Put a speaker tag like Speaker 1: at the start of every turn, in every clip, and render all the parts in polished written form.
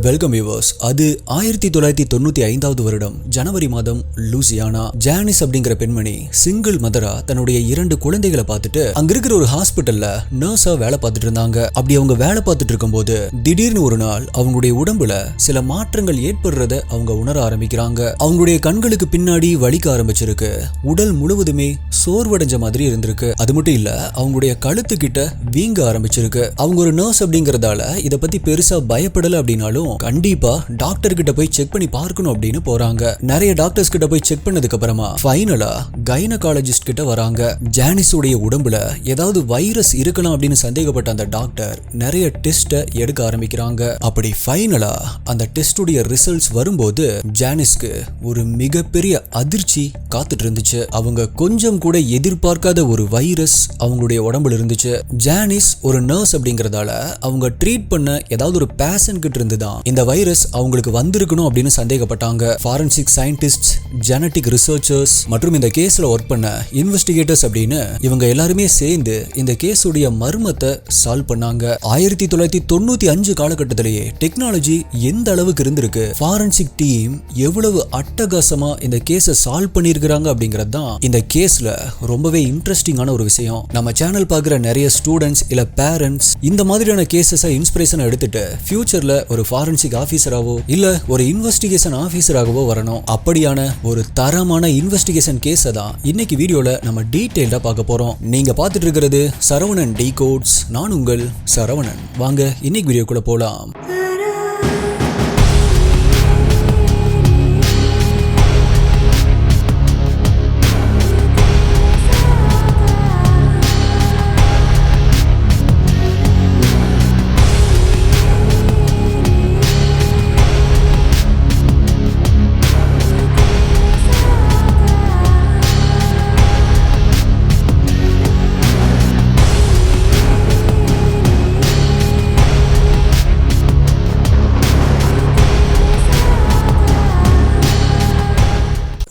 Speaker 1: Welcome viewers. அது 1995 வருடம் ஜனவரி மாதம் லூசியானா. ஜானிஸ் அப்படிங்கிற பெண்மணி சிங்கிள் மதரா தன்னுடைய 2 குழந்தைகளை பார்த்துட்டு அங்க இருக்கிற ஒரு ஹாஸ்பிட்டல்ல நர்ஸா வேலை பார்த்துட்டு இருந்தாங்க. அப்படி அவங்க வேலை பார்த்துட்டு இருக்கும்போது திடீர்னு ஒரு நாள் அவங்களுடைய உடம்புல சில மாற்றங்கள் ஏற்படுறத அவங்க உணர ஆரம்பிக்கிறாங்க. அவங்களுடைய கண்களுக்கு பின்னாடி வலிக்க ஆரம்பிச்சிருக்கு. உடல் முழுவதுமே சோர்வடைஞ்ச மாதிரி இருந்திருக்கு. அது மட்டும் இல்ல, அவங்களுடைய கழுத்து கிட்ட வீங்க ஆரம்பிச்சிருக்கு. அவங்க ஒரு நர்ஸ் அப்படிங்கறதால இத பத்தி பெருசா பயப்படல அப்படின்னாலும் கண்டிப்பா டாக்டர் கிட்ட போய் செக் பண்ணி பார்க்கணும் அப்படின்னு போறாங்க. நிறைய டாக்டர்ஸ் கிட்ட போய் செக் பண்ணதுக்கு அப்புறமா ஃபைனலா கைனகாலஜிஸ்ட் கிட்ட வராங்க. ஜானிஸ் உடைய உடம்புல ஏதாவது வைரஸ் இருக்கலாம் அப்படின்னு சந்தேகப்பட்ட அந்த டாக்டர் நிறைய டெஸ்ட எடுக்க ஆரம்பிக்கிறாங்க. அப்படி ஃபைனலா அந்த டெஸ்ட் உடைய ரிசல்ட்ஸ் வரும்போது ஜானிஸ்க்கு ஒரு மிகப்பெரிய அதிர்ச்சி காத்துட்டு இருந்துச்சு. அவங்க கொஞ்சம் கூட எதிர்பார்க்காத ஒரு வைரஸ் அவங்களுடைய உடம்புல இருந்துச்சு. ஜானிஸ் ஒரு நர்ஸ் அப்படிங்கறதால அவங்க ட்ரீட் பண்ண ஏதாவது ஒரு பேஷண்ட் கிட்ட இருந்துதான் இந்த வைரஸ் அவங்களுக்கு வந்திருக்கணும் அப்படின்னு சந்தேகப்பட்டாங்க. ஃபாரன்சிக் சயின்டிஸ்ட், ஜெனடிக் ரிசர்ச்சர்ஸ் மற்றும் இந்த கேஸ்ல ஒர்க் பண்ண இன்வெஸ்டிகேட்டர்ஸ் அப்படின்னு இவங்க எல்லாருமே சேர்ந்து இந்த கேஸ் உடைய மர்மத்தை சால்வ் பண்ணாங்க. 1995 காலகட்டத்திலேயே டெக்னாலஜி எந்த அளவுக்கு இருந்திருக்கு, ஃபாரன்சிக் டீம் எவ்வளவு அட்டகாசமா இந்த கேஸை சால்வ் பண்ணிருக்காங்க அப்படிங்கிறது தான் இந்த கேஸ்ல ரொம்பவே இன்ட்ரெஸ்டிங்கான ஒரு விஷயம். நம்ம சேனல் பார்க்குற நிறைய ஸ்டூடெண்ட்ஸ் இல்ல பேரண்ட்ஸ் இந்த மாதிரியான கேசஸை இன்ஸ்பிரேஷன் எடுத்துட்டு ஃபியூச்சர்ல ஒரு ஃபாரன்சிக் ஆபீசராவோ இல்ல ஒரு இன்வெஸ்டிகேஷன் ஆபீசராகவோ வரணும். அப்படியான ஒரு தரமான இன்வெஸ்டிகேஷன் கேஸை தான் இன்னைக்கு வீடியோல நம்ம டீடைலா பார்க்க போறோம். நீங்க பார்த்துட்டு இருக்கிறது சரவணன் டிகோட்ஸ். நான் உங்கள் சரவணன். வாங்க இன்னைக்கு வீடியோக்குள்ள போலாம்.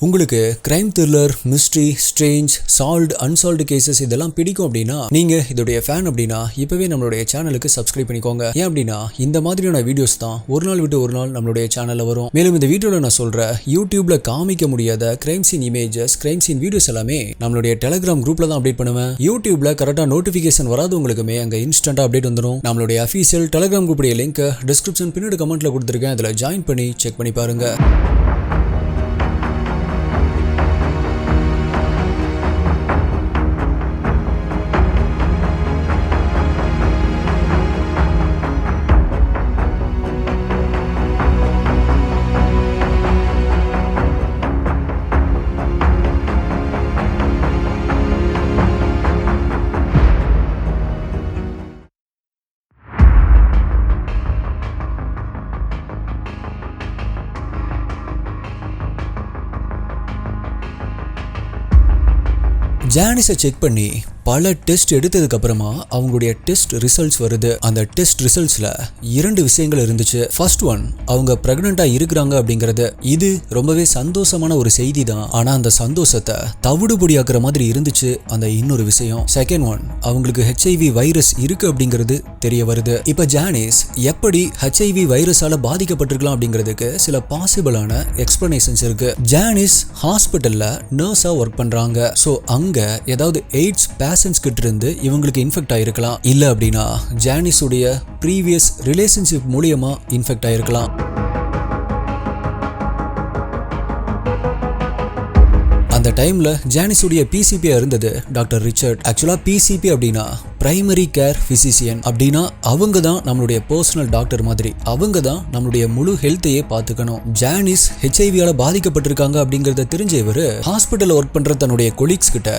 Speaker 1: உங்களுக்கு crime thriller, mystery, strange, solved, unsolved cases இதெல்லாம் பிடிக்கும் அப்படின்னா நீங்க இதோடைய ஃபேன் அப்படின்னா இப்பவே நம்மளுடைய சேனலுக்கு சப்ஸ்கிரைப் பண்ணிக்கோங்க. ஏன் அப்படின்னா இந்த மாதிரியான வீடியோஸ் தான் ஒரு நாள் விட்டு ஒரு நாள் நம்மளுடைய சேனல்ல வரும். மேலும் இந்த வீடியோல நான் சொல்ற யூடியூப்ல காமிக்க முடியாத crime scene images, crime scene videos எல்லாமே நம்மளுடைய டெலிகிராம் குரூப்ல தான் அப்டேட் பண்ணுவேன். யூடியூப்ல கரெக்டா நோட்டிபிகேஷன் வராதவங்களுக்குமே அங்க இன்ஸ்டன்டா அப்டேட் வந்துடும். நம்மளுடைய official Telegram group link description பின்னாடி கமெண்ட்ல கொடுத்துருக்கேன். அதுல ஜாயின் பண்ணி செக் பண்ணி பாருங்க. ஜானிஸை செக் பண்ணி பல டெஸ்ட் எடுத்ததுக்கு அப்புறமா அவங்களுடைய டெஸ்ட் ரிசல்ட்ஸ் வருது. அந்த டெஸ்ட் ரிசல்ட்ஸ்ல 2 விஷயங்கள் இருந்துச்சு. ஃபர்ஸ்ட் ஒன், அவங்க பிரெக்னெண்டா இருக்கிறாங்க அப்படிங்கறது. இது ரொம்பவே சந்தோஷமான ஒரு செய்தி தான். ஆனா அந்த சந்தோஷத்தை தவிடுபொடியாக்குற மாதிரி இருந்துச்சு அந்த இன்னொரு விஷயம். செகண்ட் ஒன், அவங்களுக்கு HIV வைரஸ் இருக்கு அப்படிங்கிறது தெரிய வருது. இப்ப ஜானிஸ் எப்படி HIV வைரஸால பாதிக்கப்பட்டிருக்கலாம் அப்படிங்கிறதுக்கு சில பாசிபிளான எக்ஸ்பிளனேஷன்ஸ் இருக்கு. ஜானிஸ் ஹாஸ்பிட்டல்ல நர்ஸா ஒர்க் பண்றாங்க. சோ அங்க ஏதாவது எய்ட்ஸ் பேஷண்ட்ஸ் கிட்ட இருந்து இவங்களுக்கு இன்ஃபெக்ட் ஆயிருக்கலாம். இல்ல அப்படின்னா ஜானிஸ் உடைய ப்ரீவியஸ் ரிலேஷன்ஷிப் மூலமா இன்ஃபெக்ட் ஆயிருக்கலாம். அந்த டைம்ல ஜானிஸ் உடைய பிசிபி இருந்தது டாக்டர் ரிச்சர்ட். ஆக்சுவலா பிசிபி அப்படின்னா பிரைமரி கேர் பிசிசியன். அப்படின்னா அவங்க தான் நம்மளுடைய பர்சனல் டாக்டர் மாதிரி. அவங்க தான் நம்மளுடைய முழு ஹெல்த்தையே பார்த்துக்கணும். ஜானிஸ் ஹெச்ஐவியால பாதிக்கப்பட்டிருக்காங்க அப்படிங்கறத தெரிஞ்ச இவரு ஹாஸ்பிட்டல்ல ஒர்க் பண்ற தன்னுடைய கொலீக்ஸ் கிட்ட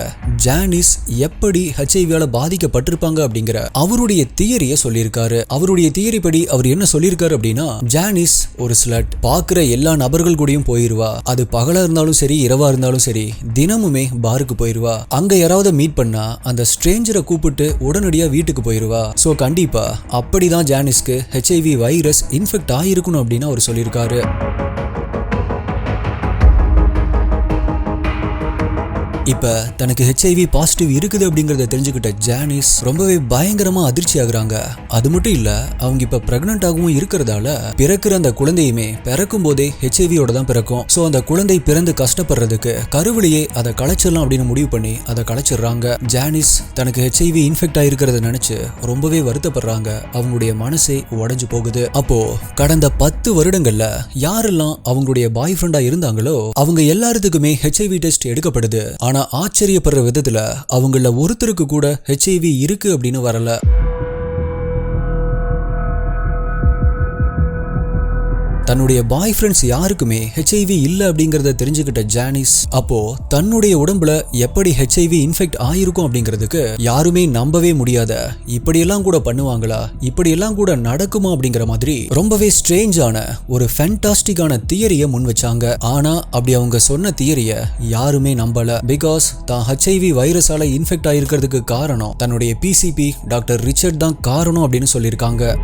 Speaker 1: ஜானிஸ் எப்படி ஹெச்ஐவியால பாதிக்கப்பட்டிருப்பாங்க அப்படிங்கிற அவருடைய தியரியை சொல்லியிருக்காரு. அவருடைய தியரி படி அவர் என்ன சொல்லியிருக்காரு அப்படின்னா, ஜானிஸ் ஒரு ஸ்லட், பாக்குற எல்லா நபர்கள் கூடயும் போயிருவா. அது பகலா இருந்தாலும் சரி, இரவா இருந்தாலும் சரி, தினமுமே பாருக்கு போயிருவா. அங்க யாராவது மீட் பண்ணா அந்த ஸ்ட்ரேஞ்சரை கூப்பிட்டு உடனடியா வீட்டுக்கு போயிருவா. சோ கண்டிப்பா அப்படிதான் ஜானிஸ்க்கு HIV வைரஸ் இன்ஃபெக்ட் ஆயிருக்கணும் அப்படின்னு அவர் சொல்லியிருக்காரு. இப்ப தனக்கு HIV பாசிட்டிவ் இருக்குது அப்படிங்கறத தெரிஞ்சுக்கிட்ட ஜானிஸ் ரொம்பவே பயங்கரமா அதிர்ச்சி ஆகுறாங்க. அது மட்டும் இல்ல, அவங்க இப்ப பிரெக்னன்ட் ஆகவும் இருக்கிறதால பிறக்கிற அந்த குழந்தையுமே பிறக்கும் போதே ஹெச்ஐவியோட தான் பிறக்கும். சோ அந்த குழந்தை பிறந்து கஷ்டப்படுறதுக்கு கருவிலேயே அதை கலைச்சிடலாம் அப்படின்னு முடிவு பண்ணி அதை கலைச்சிடுறாங்க. ஜானிஸ் தனக்கு ஹெச்ஐவி இன்ஃபெக்ட் ஆயிருக்கிறத நினைச்சு ரொம்பவே வருத்தப்படுறாங்க. அவங்களுடைய மனசே உடைஞ்சு போகுது. அப்போ கடந்த 10 வருடங்கள்ல யாரெல்லாம் அவங்களுடைய பாய் ஃப்ரெண்டா இருந்தாங்களோ அவங்க எல்லாத்துக்குமே ஹெச்ஐவி டெஸ்ட் எடுக்கப்படுது. ஆனா ஆச்சரியப்படுற விதத்துல அவங்கள ஒருத்தருக்கு கூட ஹெச்ஐவி இருக்கு அப்படின்னு வரல. தன்னுடைய பாய் ஃப்ரெண்ட்ஸ் யாருக்குமே ஹெச்ஐவி இல்லை அப்படிங்கிறத தெரிஞ்சுக்கிட்ட ஜானிஸ் அப்போ தன்னுடைய உடம்புல எப்படி ஹெச்ஐவி இன்ஃபெக்ட் ஆயிருக்கும் அப்படிங்கிறதுக்கு யாருமே நம்பவே முடியாத, இப்படியெல்லாம் கூட பண்ணுவாங்களா, இப்படியெல்லாம் கூட நடக்குமா அப்படிங்கிற மாதிரி ரொம்பவே ஸ்ட்ரேஞ்சான ஒரு ஃபேண்டாஸ்டிக்கான தியரியை முன் வச்சாங்க. ஆனா அப்படி அவங்க சொன்ன தியரியை யாருமே நம்பல. பிகாஸ் தான் ஹெச்ஐவி வைரஸால இன்ஃபெக்ட் ஆயிருக்கிறதுக்கு காரணம் தன்னுடைய பிசிபி டாக்டர் ரிச்சர்ட் தான் காரணம் அப்படின்னு சொல்லியிருக்காங்க.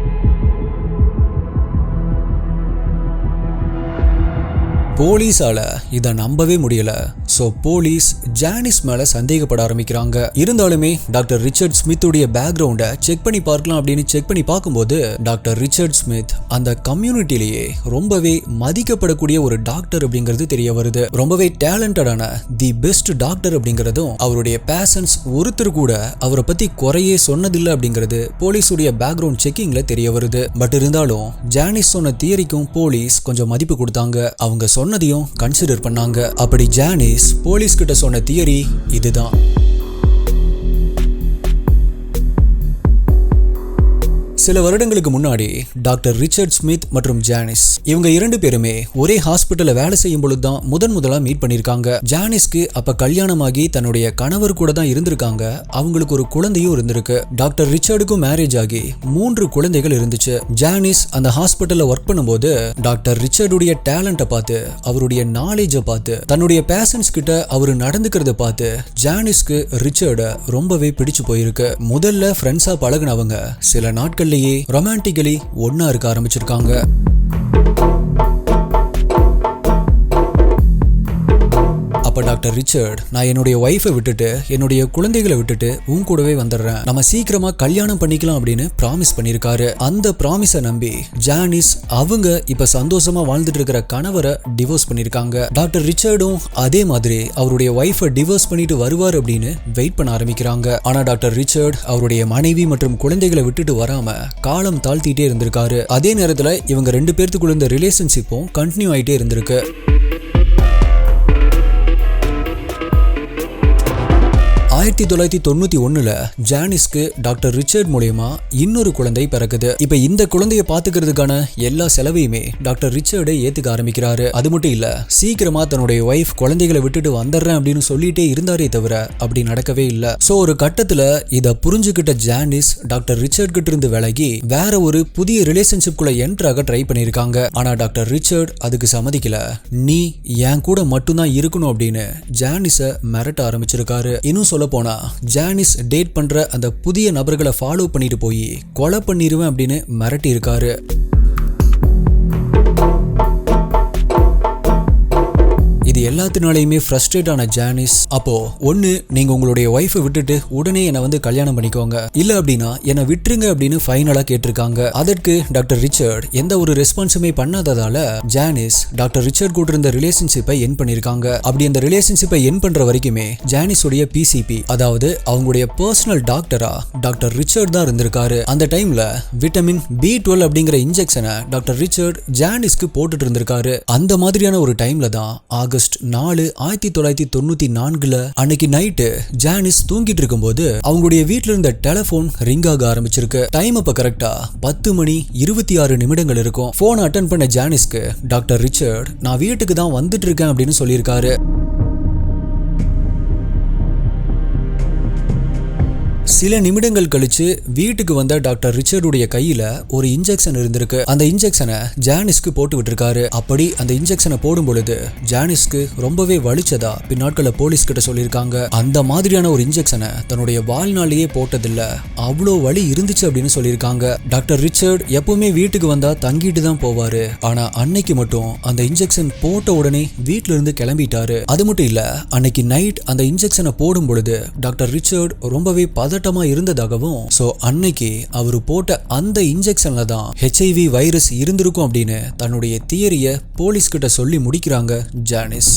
Speaker 1: போலீஸால இதை நம்பவே முடியல. ஸோ போலீஸ் ஜானிஸ் மேல சந்தேகப்பட ஆரம்பிக்கிறாங்க. இருந்தாலுமே டாக்டர் ரிச்சர்ட் ஸ்மித்துடைய பேக்ரவுண்டை செக் பண்ணி பார்க்கலாம் அப்படின்னு செக் பண்ணி பார்க்கும்போது டாக்டர் ரிச்சர்ட் ஸ்மித் அந்த கம்யூனிட்டிலேயே ரொம்பவே மதிக்கப்படக்கூடிய ஒரு டாக்டர் அப்படிங்கிறது தெரிய வருது. ரொம்பவே டேலண்டடான தி பெஸ்ட் டாக்டர் அப்படிங்கிறதும் அவருடைய பேஷன்ஸ் ஒருத்தர் கூட அவரை பத்தி குறையே சொன்னதில்லை அப்படிங்கிறது போலீஸுடைய பேக்ரவுண்ட் செக்கிங்ல தெரிய வருது. பட் இருந்தாலும் ஜானிஸ் சொன்ன தியரிக்கும் போலீஸ் கொஞ்சம் மதிப்பு கொடுத்தாங்க. அவங்க சொன்னதையும் கன்சிடர் பண்ணாங்க. அப்படி ஜானிஸ் போலீஸ் கிட்ட சொன்ன தியரி இதுதான். சில வருடங்களுக்கு முன்னாடி டாக்டர் ரிச்சர்ட் ஸ்மித் மற்றும் ஜானிஸ் இவங்க 2 பேருமே ஒரே ஹாஸ்பிட்டல்ல வேலை செய்யும் பொழுது தான் முதலா மீட் பண்ணிருக்காங்க. ஜானிஸ்க்கு அப்ப கல்யாணமாகி தன்னுடைய கணவர் கூட தான் இருந்திருக்காங்க. அவங்களுக்கு ஒரு குழந்தையும் இருந்திருக்கு. டாக்டர் ரிச்சர்டுக்கும் மேரேஜ் ஆகி 3 குழந்தைகள் இருந்துச்சு. ஜானிஸ் அந்த ஹாஸ்பிட்டல்ல ஒர்க் பண்ணும்போது டாக்டர் ரிச்சர்டுடைய டேலண்ட்டை பார்த்து, அவருடைய நாலேஜை பார்த்து, தன்னுடைய பேஷன்ஸ் கிட்ட அவரு நடந்துக்கிறத பார்த்து ஜானிஸ்க்கு ரிச்சர்ட ரொம்பவே பிடிச்சு போயிருக்கு. முதல்ல ஃப்ரெண்ட்ஸா பழகுனவங்க சில நாட்கள் ரொமான்டிக்கலி ஒன்னா இருக்க ஆரம்பிச்சிருக்காங்க. டாக்டர் ரிச்சர்ட், நான் என்னுடைய ஒய்ஃபை விட்டுட்டு என்னுடைய குழந்தைகளை விட்டுட்டு உன் கூடவே வந்துடுறேன், நம்ம சீக்கிரமா கல்யாணம் பண்ணிக்கலாம் அப்படின்னு ப்ராமிஸ் பண்ணிருக்காரு. அந்த ப்ராமிஸை நம்பி ஜானிஸ் அவங்க இப்ப சந்தோஷமா வாழ்ந்துட்டு இருக்கிற கணவரை டிவோர்ஸ் பண்ணிருக்காங்க. டாக்டர் ரிச்சர்டும் அதே மாதிரி அவருடைய ஒய்ஃபை டிவோர்ஸ் பண்ணிட்டு வருவார் அப்படின்னு வெயிட் பண்ண ஆரம்பிக்கிறாங்க. ஆனா டாக்டர் ரிச்சர்ட் அவருடைய மனைவி மற்றும் குழந்தைகளை விட்டுட்டு வராம காலம் தாழ்த்திட்டே இருந்திருக்காரு. அதே நேரத்துல இவங்க 2 பேர்த்துக்குள்ள இந்த ரிலேஷன்ஷிப்பும் கண்டினியூ ஆயிட்டே இருந்திருக்கு. 1991 ஜானிஸ்க்கு டாக்டர் ரிச்சர்ட் மூலமா இன்னொரு குழந்தை பிறக்குது. இப்ப இந்த குழந்தைய பாத்துக்கிறதுக்கான எல்லா செலவையுமே டாக்டர் ரிச்சர்டே ஏத்துக்க ஆரம்பிக்கிறாரு. அது மட்டும் இல்ல, சீக்கிரமா தன்னுடைய ஒய்ஃப் குழந்தைகளை விட்டுட்டு வந்துடுறேன் அப்படின்னு சொல்லிட்டே இருந்தாரே தவிர அப்படி நடக்கவே இல்ல. சோ ஒரு கட்டத்துல இத புரிஞ்சுக்கிட்ட ஜானிஸ் டாக்டர் ரிச்சர்ட் கிட்ட இருந்து விலகி வேற ஒரு புதிய ரிலேஷன்ஷிப்குள்ள என்ட்ராக ட்ரை பண்ணிருக்காங்க. ஆனா டாக்டர் ரிச்சர்ட் அதுக்கு சம்மதிக்கல. நீ என் கூட மட்டும்தான் இருக்கணும் அப்படின்னு ஜானிஸ மிரட்ட ஆரம்பிச்சிருக்காரு. இன்னும் சொல்ல போனா ஜானிஸ் டேட் பண்ற அந்த புதிய நபர்களை ஃபாலோ பண்ணிட்டு போய் கொலை பண்ணிடுவேன் அப்படின்னு மிரட்டி இருக்காரு. இது எல்லாத்தினாலையுமே ஃப்ரஸ்ட்ரேட் ஆன ஜானிஸ் அப்போ ஒன்னு, நீங்க உங்களுடைய ஒய்ஃபை விட்டுட்டு உடனே என்னை வந்து கல்யாணம் பண்ணிக்கோங்க, இல்ல அப்படின்னா என்னை விட்டுருங்க அப்படின்னு ஃபைனலா கேட்டிருக்காங்க. அதற்கு டாக்டர் ரிச்சர்ட் எந்த ஒரு ரெஸ்பான்ஸுமே பண்ணாததால ஜானிஸ் டாக்டர் ரிச்சர்ட் கூட இருந்த ரிலேஷன்ஷிப்பை என் பண்ணிருக்காங்க. அப்படி அந்த ரிலேஷன்ஷிப்பை என் பண்ற வரைக்குமே ஜானிஸுடைய பிசிபி, அதாவது அவங்களுடைய பர்சனல் டாக்டரா டாக்டர் ரிச்சர்ட் தான் இருந்திருக்காரு. அந்த டைம்ல விட்டமின் B12 அப்படிங்கிற இன்ஜெக்ஷனை டாக்டர் ரிச்சர்ட் ஜானிஸ்க்கு போட்டுட்டு இருந்திருக்காரு. அந்த மாதிரியான ஒரு டைம்ல தான் ஆகஸ்ட் 4, 1994 அன்னைக்கு நைட்டு ஜானிஸ் தூங்கிட்டு இருக்கும்போது அவங்களுடைய வீட்டுல இருந்த டெலிபோன் ரிங் ஆக ஆரம்பிச்சிருக்கு. டைம் அப்ப கரெக்டா 10:26 இருக்கும். போன் அட்டெண்ட் பண்ண ஜானிஸ்க்கு டாக்டர் ரிச்சர்ட் நான் வீட்டுக்கு தான் வந்துட்டு இருக்கேன் அப்படின்னு சொல்லியிருக்காரு. சில நிமிடங்கள் கழிச்சு வீட்டுக்கு வந்த டாக்டர் ரிச்சர்டுடைய கையில ஒரு இன்ஜெக்ஷன் இருந்திருக்கு. அந்த இன்ஜெக்ஷனை ஜானிஸ்க்கு போட்டு விட்டுருக்காரு. அப்படி அந்த இன்ஜெக்ஷனை போடும் பொழுது ஜானிஸ்க்கு ரொம்பவே வலிச்சதா பின்னாட்கள போலீஸ் கிட்ட சொல்லியிருக்காங்க. அந்த மாதிரியான ஒரு இன்ஜெக்ஷனை தன்னுடைய வாழ்நாளையே போட்டதில்ல. அவ்வளோ வலி இருந்துச்சு அப்படின்னு சொல்லியிருக்காங்க. டாக்டர் ரிச்சர்ட் எப்பவுமே வீட்டுக்கு வந்தா தங்கிட்டு தான் போவாரு. ஆனா அன்னைக்கு மட்டும் அந்த இன்ஜெக்ஷன் போட்ட உடனே வீட்ல இருந்து கிளம்பிட்டாரு. அது மட்டும் இல்ல, அன்னைக்கு நைட் அந்த இன்ஜெக்ஷனை போடும் பொழுது டாக்டர் ரிச்சர்ட் ரொம்பவே பதட்டமா இருந்ததாகவும், சோ அன்னைக்கு அவரு போட்ட அந்த இன்ஜெக்ஷன்ல தான் HIV வைரஸ் இருந்திருக்கும் அப்படின்னு தன்னுடைய தியரிய போலீஸ் கிட்ட சொல்லி முடிக்கிறாங்க ஜானிஸ்.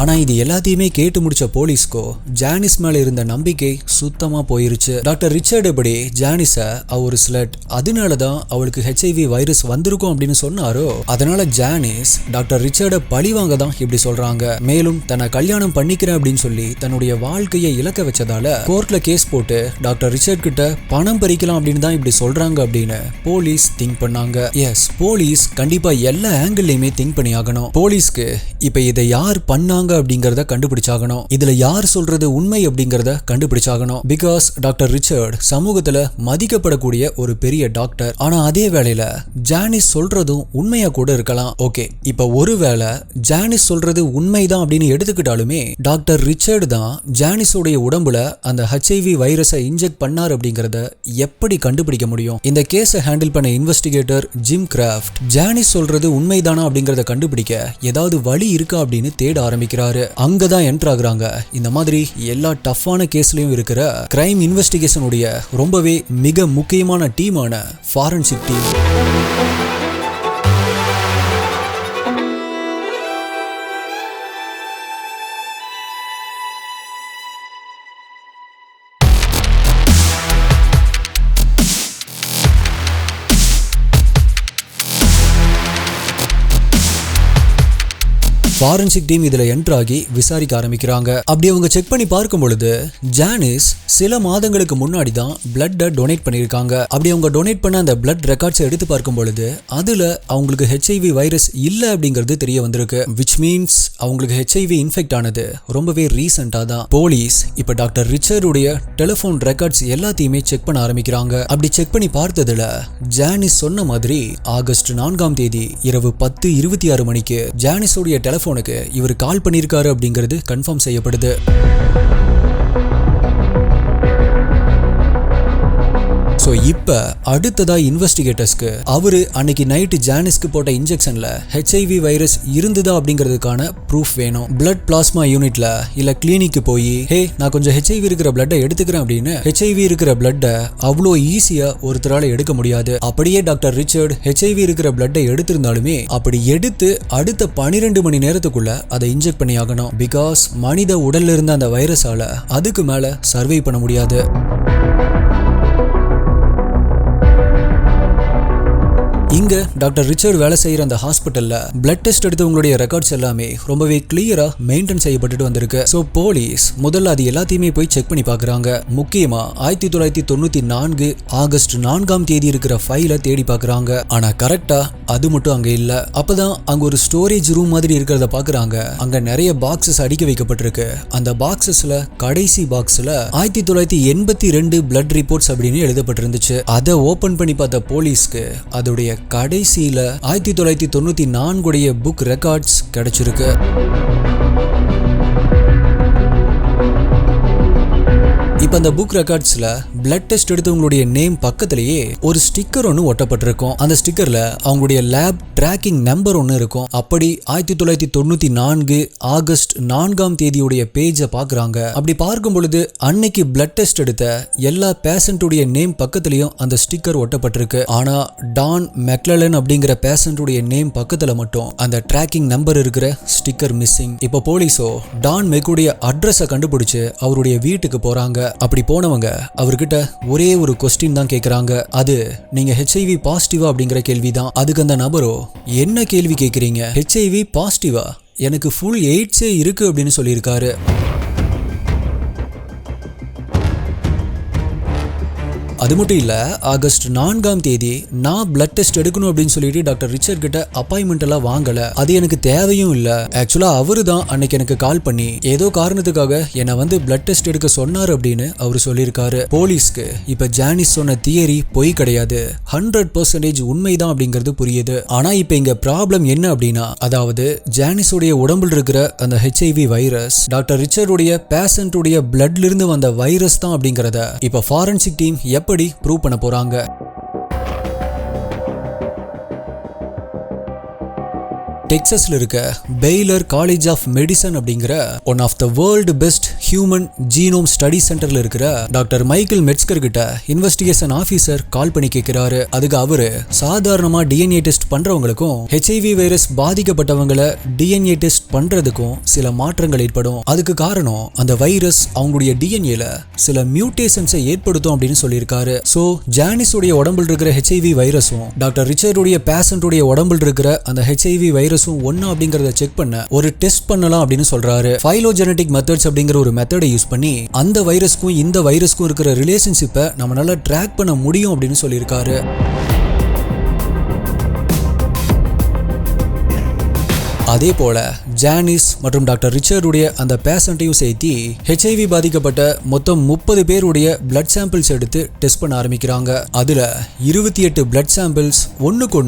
Speaker 1: ஆனா இது எல்லாத்தையுமே கேட்டு முடிச்ச போலீஸ்கோ ஜானிஸ் மேல இருந்த நம்பிக்கை சுத்தமா போயிருச்சு. டாக்டர் ரிச்சர்ட் எப்படி ஜானிஸ ஒரு ஸ்லட், அதனாலதான் அவளுக்கு HIV வைரஸ் வந்திருக்கும் அப்படின்னு சொன்னாரோ, அதனால ஜானிஸ் டாக்டர் ரிச்சர்ட பழிவாங்க தான் இப்படி சொல்றாங்க. மேலும் தன்னை கல்யாணம் பண்ணிக்கிறேன் அப்படின்னு சொல்லி தன்னுடைய வாழ்க்கையை இழக்க வச்சதால கோர்ட்ல கேஸ் போட்டு டாக்டர் ரிச்சர்ட் கிட்ட பணம் பறிக்கலாம் அப்படின்னு தான் இப்படி சொல்றாங்க அப்படின்னு போலீஸ் திங்க் பண்ணாங்க. எஸ், போலீஸ் கண்டிப்பா எல்லா ஆங்கிள்லயுமே திங்க் பண்ணி ஆகணும். போலீஸ்க்கு இப்ப இதை யார் பண்ணாங்க அப்படிங்கறத கண்டுபிடிச்சாகணும். இதுல யார் சொல்றது உண்மை அப்படிங்கறத கண்டுபிடிச்சாகணும். பிகாஸ் டாக்டர் ரிச்சர்ட் சமூகத்துல மதிக்கப்படக்கூடிய ஒரு பெரிய டாக்டர். ஆனா அதே வேளையில ஜானிஸ் சொல்றதும் உண்மையா கூட இருக்கலாம். ஓகே, இப்ப ஒருவேளை ஜானிஸ் சொல்றது உண்மைதான் அப்படின்னு எடுத்துக்கிட்டாலுமே டாக்டர் ரிச்சர்ட் தான் ஜானிஸோடைய உடம்புல அந்த HIV வைரஸை இன்ஜெக்ட் பண்ணார் அப்படிங்கறத எப்படி கண்டுபிடிக்க முடியும்? இந்த கேஸை ஹேண்டில் பண்ண இன்வெஸ்டிகேட்டர் ஜிம் கிராஃப்ட் ஜானிஸ் சொல்றது உண்மைதானா அப்படிங்கறத கண்டுபிடிக்க ஏதாவது வழி இருக்கா அப்படின்னு தேட ஆரம்பிக்கிறார். அங்கதான் என்டர் ஆகுறாங்க இந்த மாதிரி எல்லா டஃப்பான கேஸ்லயும் இருக்கிற கிரைம் இன்வெஸ்டிகேஷன் உடைய ரொம்பவே மிக முக்கியமான டீமான ஃபாரன்சிக் டீம். ஃபாரன்சிக் டீம் இதுல என்டர் ஆகி விசாரிக்க ஆரம்பிக்கிறாங்க. அப்படி அவங்க செக் பண்ணி பார்க்கும் பொழுது ஜானிஸ் சில மாதங்களுக்கு முன்னாடி தான் பிளட்டை டொனேட் பண்ணியிருக்காங்க. அப்படி அவங்க டொனேட் பண்ண அந்த பிளட் ரெக்கார்ட்ஸ் எடுத்து பார்க்கும் பொழுது அதுல அவங்களுக்கு HIV வைரஸ் இல்ல அப்படிங்கிறது தெரிய வந்திருக்கு. விச் மீன்ஸ் அவங்களுக்கு HIV இன்ஃபெக்ட் ஆனது ரொம்பவே ரீசெண்டா தான். போலீஸ் இப்ப டாக்டர் ரிச்சர்டுடைய டெலிபோன் ரெக்கார்ட்ஸ் எல்லாத்தையுமே செக் பண்ண ஆரம்பிக்கிறாங்க. அப்படி செக் பண்ணி பார்த்ததுல ஜானிஸ் சொன்ன மாதிரி ஆகஸ்ட் 4ஆம் தேதி இரவு 10:26 மணிக்கு ஜானிஸோடைய டெலிபோனுக்கு இவர் கால் பண்ணியிருக்காரு அப்படிங்கிறது கன்ஃபார்ம் செய்யப்படுது. ஸோ இப்போ அடுத்ததா இன்வெஸ்டிகேட்டர்ஸ்க்கு அவரு அன்னைக்கு நைட்டு ஜானிஸ்க்கு போட்ட இன்ஜெக்ஷன்ல HIV வைரஸ் இருந்ததா அப்படிங்கிறதுக்கான ப்ரூஃப் வேணும். பிளட் பிளாஸ்மா யூனிட்ல இல்ல கிளினிக்கு போய் ஹே நான் கொஞ்சம் HIV இருக்கிற பிளட்டை எடுத்துக்கிறேன் அப்படின்னு HIV இருக்கிற பிளட்டை அவ்வளோ ஈஸியா ஒருத்தரால எடுக்க முடியாது. அப்படியே டாக்டர் ரிச்சர்ட் HIV இருக்கிற பிளட்டை எடுத்திருந்தாலுமே அப்படி எடுத்து அடுத்த 12 மணி நேரத்துக்குள்ள அதை இன்ஜெக்ட் பண்ணி ஆகணும். பிகாஸ் மனித உடல்ல இருந்த அந்த வைரஸால அதுக்கு மேல சர்வை பண்ண முடியாது. இங்க டாக்டர் ரிச்சர்ட் வேலை செய்யற அந்த ஹாஸ்பிட்டல்ல பிளட் டெஸ்ட் எடுத்தவங்களுடைய ரெக்கார்ட்ஸ் எல்லாமே ரொம்பவே கிளியரா மெயின்டைன் செய்யப்பட்டுட்டு வந்திருக்கு. சோ போலீஸ் முதல்ல அது எல்லாத்தையுமே போய் செக் பண்ணி பாக்குறாங்க. முக்கியமா 1994 ஆகஸ்ட் 4ஆம் தேதி இருக்கிற ஃபைலை தேடி பாக்குறாங்க. ஆனா கரெக்டா அது மட்டும் அங்க இல்ல. அப்பதான் அங்க ஒரு ஸ்டோரேஜ் ரூம் மாதிரி இருக்கிறத பாக்குறாங்க. அங்க நிறைய பாக்ஸஸ் அடிக்க வைக்கப்பட்டிருக்கு. அந்த பாக்ஸஸ்ல கடைசி பாக்ஸ்ல 1982 பிளட் ரிப்போர்ட்ஸ் அப்படின்னு எழுதப்பட்டிருந்துச்சு. அதை ஓபன் பண்ணி பார்த்த போலீஸ்க்கு அதோடைய கடைசியில 1994 புக் ரெக்கார்ட்ஸ் கிடைச்சிருக்கு. இப்ப அந்த புக் ரெக்கார்ட்ஸ்ல பிளட் டெஸ்ட் எடுத்தவங்களுடைய நேம் பக்கத்திலேயே ஒரு ஸ்டிக்கர் ஒன்னு ஒட்டப்பட்டிருக்கும். அந்த ஸ்டிக்கர்ல அவங்களுடைய லேப் ட்ராக்கிங் நம்பர் ஒன்னு இருக்கும். அப்படி 1994 ஆகஸ்ட் 4ஆம் தேதியுடைய பேஜை பாக்குறாங்க. அப்படி பார்க்கும் பொழுது அன்னைக்கு பிளட் டெஸ்ட் எடுத்த எல்லா பேஷண்ட்டுடைய நேம் பக்கத்திலையும் அந்த ஸ்டிக்கர் ஒட்டப்பட்டிருக்கு. ஆனா டான் மெக்லலன் அப்படிங்கிற பேஷண்ட்டுடைய நேம் பக்கத்துல மட்டும் அந்த ட்ராக்கிங் நம்பர் இருக்கிற ஸ்டிக்கர் மிஸ்ஸிங். இப்ப போலீஸோ டான் மெக்குடைய அட்ரஸை கண்டுபிடிச்சு அவருடைய வீட்டுக்கு போறாங்க. அப்படி போனவங்க அவர்கிட்ட ஒரே ஒரு கொஸ்டின் தான் கேக்குறாங்க. அது நீங்க HIV பாசிட்டிவா அப்படிங்கிற கேள்விதான். அதுக்கு அந்த நபரோ என்ன கேள்வி கேக்குறீங்க, HIV பாசிட்டிவா, எனக்கு ஃபுல் எய்ட்ஸே இருக்கு அப்படின்னு சொல்லியிருக்காரு. அது மட்டும் இல்ல ஆகஸ்ட் 4ஆம் தேதி நான் பிளட் டெஸ்ட் எடுக்கணும் அப்படின்னு சொல்லிட்டு டாக்டர் ரிச்சர்ட் கிட்ட அப்பாயின்மெண்ட் எல்லாம் வாங்கல. அது எனக்கு தேவையும் இல்ல. ஆக்சுவலா அவரு தான் அன்னைக்கு எனக்கு கால் பண்ணி ஏதோ காரணத்துக்காக என்ன வந்து பிளட் டெஸ்ட் எடுக்க சொன்னார் அப்படின்னு அவரு சொல்லியிருக்காரு. போலீஸ்க்கு இப்ப ஜானிஸ் சொன்ன தியரி பொய் கிடையாது, 100% உண்மைதான் அப்படிங்கிறது புரியுது. ஆனா இப்ப இங்க ப்ராப்ளம் என்ன அப்படின்னா, அதாவது ஜானிஸோடைய உடம்புல இருக்கிற அந்த HIV வைரஸ் டாக்டர் ரிச்சர்டுடைய பேஷண்ட்டுடைய பிளட்ல இருந்து வந்த வைரஸ் தான் அப்படிங்கறத இப்ப ஃபாரன்சிக் டீம் எப்படி ப்ரூவ் பண்ண போறாங்க? டெக்சஸ்ல இருக்க பெய்லர் காலேஜ் ஆஃப் மெடிசன் அப்படிங்கிற one of the world best human genome study சென்டர்ல இருக்கிற டாக்டர் மைக்கேல் மெட்ஸ்கர் கிட்ட இன்வெஸ்டிகேஷன் ஆபீசர் கால் பண்ணி கேட்கிறாரு. அதுக்கு அவரு சாதாரணமா DNA டெஸ்ட் பண்றவங்களுக்கும் HIV வைரஸ் பாதிக்கப்பட்டவங்களை DNA டெஸ்ட் பண்றதுக்கும் சில மாற்றங்கள் ஏற்படும். அதுக்கு காரணம் அந்த வைரஸ் அவங்களுடைய DNAல சில மியூட்டேஷன்ஸை ஏற்படுத்தும் அப்படின்னு சொல்லியிருக்காரு. சோ ஜானிஸுடைய உடம்புல இருக்கிற HIV வைரஸும் டாக்டர் ரிச்சர்டுடைய பேஷண்ட்டுடைய உடம்புல இருக்கிற அந்த HIV வைரஸ் ஒண்ணா அப்படிங்கறத செக் பண்ண ஒரு டெஸ்ட் பண்ணலாம் அப்படின்னு சொல்றாரு. பைலோஜெனடிக் மெத்தட்ஸ் அப்படிங்கிற ஒரு மெத்தடை யூஸ் பண்ணி அந்த வைரஸ்க்கும் இந்த வைரஸ்க்கும் இருக்கிற ரிலேஷன்ஷிப்பை நம்மளால ட்ராக் பண்ண முடியும் அப்படின்னு சொல்லியிருக்காரு. அதே போல ஜானிஸ் மற்றும் டாக்டர் ரிச்சர்டுடைய அந்த பேஷண்ட்டையும் சேர்த்து HIV பாதிக்கப்பட்ட மொத்தம் 30 பேருடைய பிளட் சாம்பிள்ஸ் எடுத்து டெஸ்ட் பண்ண ஆரம்பிக்கிறாங்க. அதுல 28 பிளட் சாம்பிள்ஸ் ஒண்ணுக்கு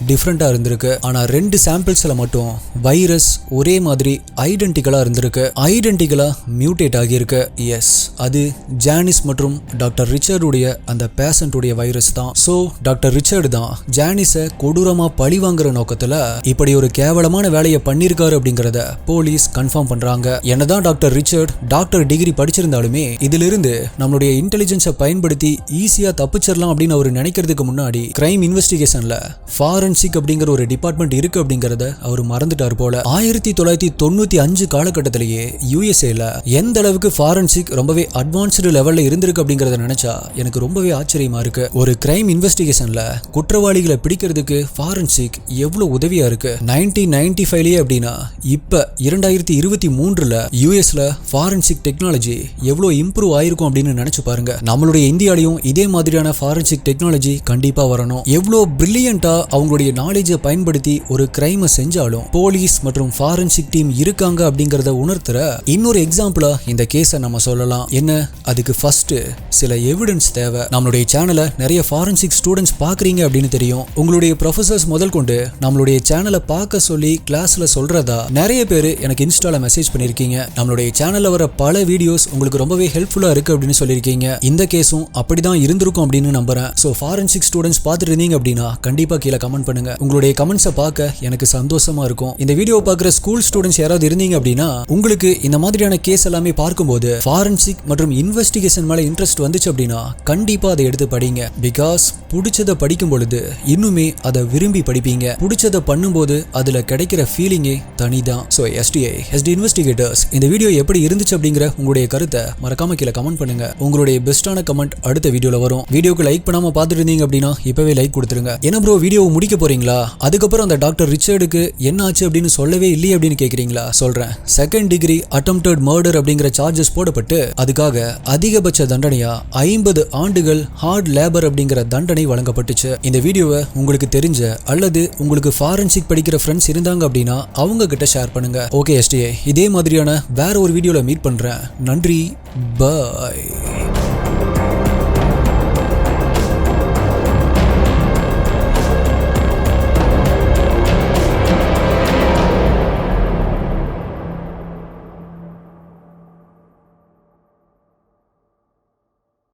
Speaker 1: டிஃப்ரெண்டா இருந்திருக்கு. ஆனா 2 சாம்பிள்ஸ்ல மட்டும் வைரஸ் ஒரே மாதிரி ஐடென்டிக்கலா இருந்திருக்கு, ஐடென்டிக்கலா மியூட்டேட் ஆகியிருக்கு. எஸ், அது ஜானிஸ் மற்றும் டாக்டர் ரிச்சர்டுடைய அந்த பேஷண்ட்டுடைய வைரஸ் தான். சோ டாக்டர் ரிச்சர்டு தான் ஜானிஸை கொடூரமா பழி வாங்குற நோக்கத்துல இப்படி ஒரு கேவலமான வேலையை பண்ணிருக்காரு அப்படிங்கறத போலீஸ் கன்ஃபார்ம் பண்றாங்க. என்னதான் டாக்டர் ரிச்சர்ட் டாக்டர் டிகிரி படிச்சிருந்தாலுமே இதிலிருந்து நம்மளுடைய இன்டெலிஜென்ஸை பயன்படுத்தி ஈஸியா தப்பிச்சிடலாம் அப்படின்னு அவர் நினைக்கிறதுக்கு முன்னாடி கிரைம் இன்வெஸ்டிகேஷன்ல ஃபாரன்சிக் அப்படிங்கிற ஒரு டிபார்ட்மெண்ட் இருக்கு அப்படிங்கறத அவர் மறந்துட்டார் போல. 1995 காலகட்டத்திலேயே USA எந்த அளவுக்கு ஃபாரன்சிக் ரொம்பவே அட்வான்ஸ்டு லெவல்ல இருந்திருக்கு அப்படிங்கறத நினைச்சா எனக்கு ரொம்பவே ஆச்சரியமா இருக்கு. ஒரு கிரைம் இன்வெஸ்டிகேஷன்ல குற்றவாளிகளை பிடிக்கிறதுக்கு ஃபாரன்சிக் எவ்வளவு உதவியா இருக்கு. 1995 அப்படின்னா இப்ப 2023 யூஎஸ்ல ஃபாரன்சிக் டெக்னாலஜி எவ்வளவு இம்ப்ரூவ் ஆயிருக்கும் அப்படின்னு நினைச்சு பாருங்க. நம்மளுடைய இந்தியாலையும் இதே மாதிரியான ஃபாரன்சிக் டெக்னாலஜி கண்டிப்பா வரணும். எவ்வளவு பிரில்லியண்டா அவங்களுடைய நாலேஜை பயன்படுத்தி ஒரு கிரைமை செஞ்சாலும் போலீஸ் மற்றும் ஃபாரன்சிக் டீம் இருக்காங்க அப்படிங்கறத உணர்த்துற இன்னொரு எக்ஸாம்பிளா இந்த கேஸை நம்ம சொல்லலாம். என்ன, அதுக்கு ஃபர்ஸ்ட் சில எவிடன்ஸ் தேவை. நம்மளுடைய சேனலை நிறைய ஃபாரன்சிக் ஸ்டூடெண்ட்ஸ் பாக்குறீங்க அப்படின்னு தெரியும். உங்களுடைய ப்ரொஃபசர்ஸ் முதல் கொண்டு நம்மளுடைய சேனலை பார்க்க சொல்லி கிளாஸ்ல சொல்றதா நிறைய பேர் எனக்கு இன்ஸ்டால மெசேஜ் பண்ணிருக்கீங்க. நம்மளுடைய சேனல்ல வர பல வீடியோஸ் உங்களுக்கு ரொம்பவே ஹெல்ப்ஃபுல்லா இருக்கு அப்படின்னு சொல்லிருக்கீங்க. இந்த கேஸும் அப்படிதான் இருந்திருக்கும் அப்படின்னு நம்புறேன். சோ ஃபாரன்சிக் ஸ்டூடெண்ட்ஸ் பார்த்துட்டு இருந்தீங்க அப்படின்னா கண்டிப்பா கீழே கமெண்ட் பண்ணுங்க. உங்களுடைய கமெண்ட்ஸை பார்க்க எனக்கு சந்தோஷமா இருக்கும். இந்த வீடியோ பார்க்குற ஸ்கூல் ஸ்டூடெண்ட்ஸ் யாராவது இருந்தீங்க அப்படின்னா உங்களுக்கு இந்த மாதிரியான கேஸ் எல்லாமே பார்க்கும்போது ஃபாரன்சிக் மற்றும் இன்வெஸ்டிகேஷன் மேல இன்ட்ரெஸ்ட் வந்துச்சு அப்படின்னா கண்டிப்பா அதை எடுத்து படிங்க. பிகாஸ் பிடிச்சதை படிக்கும் பொழுது இன்னுமே அதை விரும்பி படிப்பீங்க. பிடிச்சதை பண்ணும்போது அதுல கிடைக்கிற ஃபீலிங்கே தனிதான். சோ SD இன்வெஸ்டிகேட்டர்ஸ் இந்த வீடியோ எப்படி இருந்துச்சு அப்படிங்கிற உங்களுடைய கருத்தை மறக்காம கீழே கமெண்ட் பண்ணுங்க. உங்களுடைய பெஸ்டான கமெண்ட் அடுத்த வீடியோல வரும். வீடியோக்கு லைக் பண்ணாம பார்த்துட்டு இருந்தீங்க அப்படின்னா இப்பவே லைக் கொடுத்துருங்க. என்ன ப்ரோ வீடியோவை முடிக்க போறீங்களா, அதுக்கப்புறம் அந்த டாக்டர் ரிச்சர்டுக்கு என்ன ஆச்சு அப்படின்னு சொல்லவே இல்லையே அப்படின்னு கேக்குறீங்களா? சொல்றேன். செகண்ட் டிகிரி அட்டெம்ப்டட் மர்டர் அப்படிங்கிற சார்ஜஸ் போடப்பட்டு அதுக்காக அதிகபட்ச தண்டனையா 50 ஆண்டுகள் ஹார்ட் லேபர் அப்படிங்கிற தண்டனை வழங்கப்பட்டுச்சு. இந்த வீடியோவை உங்களுக்கு தெரிஞ்ச அல்லது உங்களுக்கு ஃபாரன்சிக் படிக்கிற ஃப்ரெண்ட்ஸ் இருந்தாங்க அப்படின்னா அவங்க கிட்ட ஷேர் பண்ணுங்க. ஓகே SDA, இதே மாதிரியான வேற ஒரு வீடியோல மீட் பண்றேன். நன்றி, பாய்.